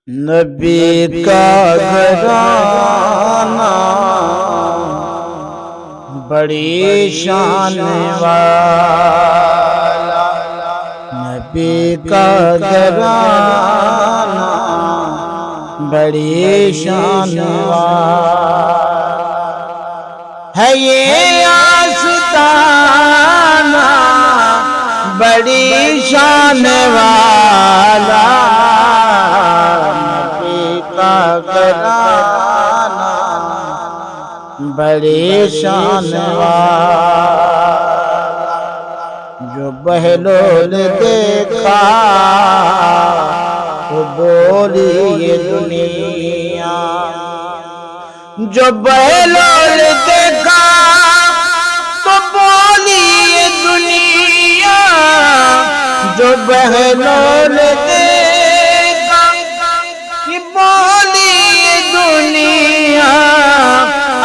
نبی کا گھرانہ بڑی شان والا، نبی کا گھرانہ بڑی شان والا ہے، یہ آستانہ بڑی شان والا، گھرانہ بڑی شان والا، جو بہلول دیکھا تو بولی یہ دنیا، جو بہلول دیکھا تو بولی یہ دنیا، جو بہلول دیکھا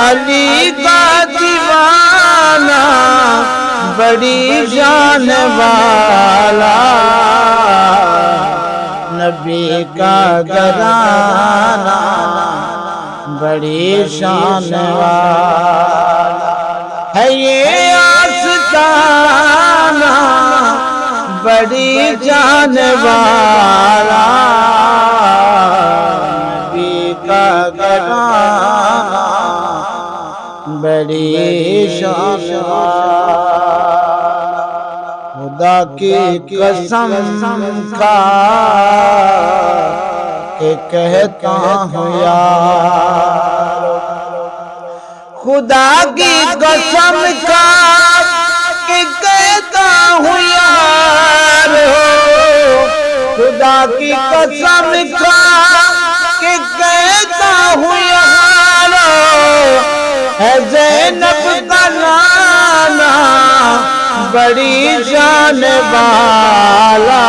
علی کا دیوانہ بڑی شان والا، نبی کا گھرانہ بڑی شان والا ہے، یہ آستانہ بڑی شان والا، نبی کا گھرانہ بڑی شان والا، خدا کی قسم کھا کے کہتا ہوں یار، خدا کی قسم کھا کے کہتا ہوں یار، خدا کی قسم کھا کے کہتا ہوں یار، ہے زینب کا نانا بڑی شان والا،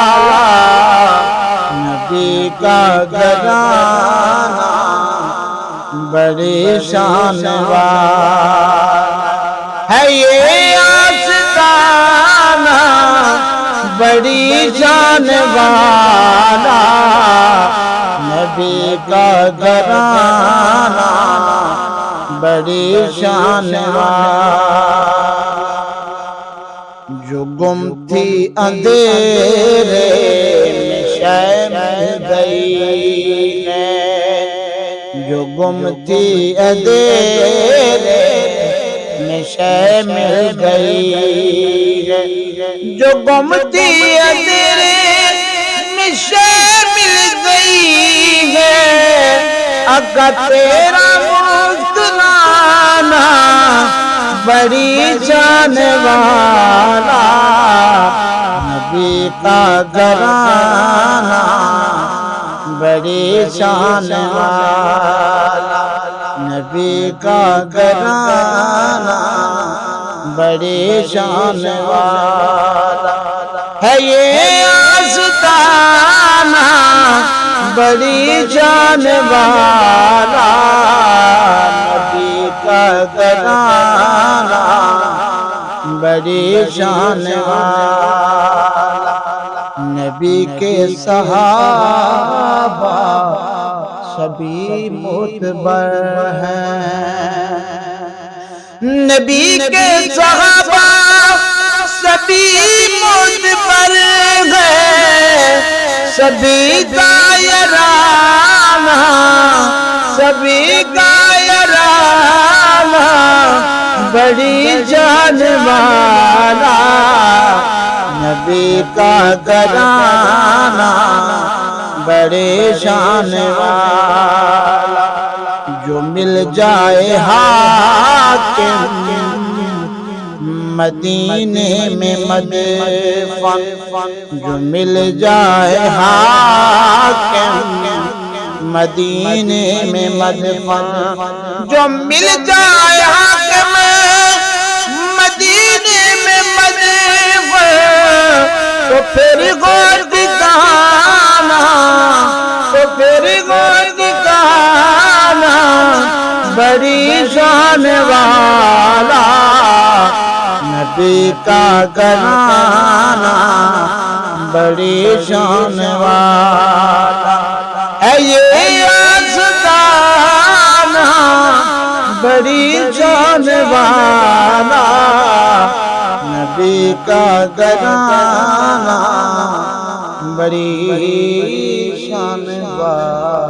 نبی کا گھرانہ بڑی شان والا ہے، یہ آستانہ بڑی شان والا، نبی کا گھرانہ بڑی شان والا، جو گم تھی اندھیرے میں شے مل گئی ہے، جو گم تھی اندھیرے میں شے مل گئی ہے، جو گم تھی اندھیرے میں شے مل گئی ہے، اگر تیرا مسکرانا بڑی شان والا، نبی کا گھرانہ بڑی شان والا، نبی کا گھرانہ بڑی شان والا ہے، یہ آستانہ بڑی شان والا، نبی کا گھرانہ بڑی شان والا، نبی کے صحابہ سبھی معتبر ہیں، نبی کے صحابہ سبھی معتبر ہیں، سبھی کا یارانہ سبھی کا یارانہ بڑی شان والا، نبی کا گھرانہ بڑی شان والا، جو مل جائے حاکم مدینے میں مدفن، جو مل جائے حاکم مدینے میں مدفن، جو مل جائے حاکم مدینے میں مدفن، تو پھر غور دکھانا، تو پھر غور دکھانا بڑی شان والا، نبی کا گھرانہ بڑی شان والا ہے، یہ بڑی شان والا نبی کا گھرانہ بڑی شان والا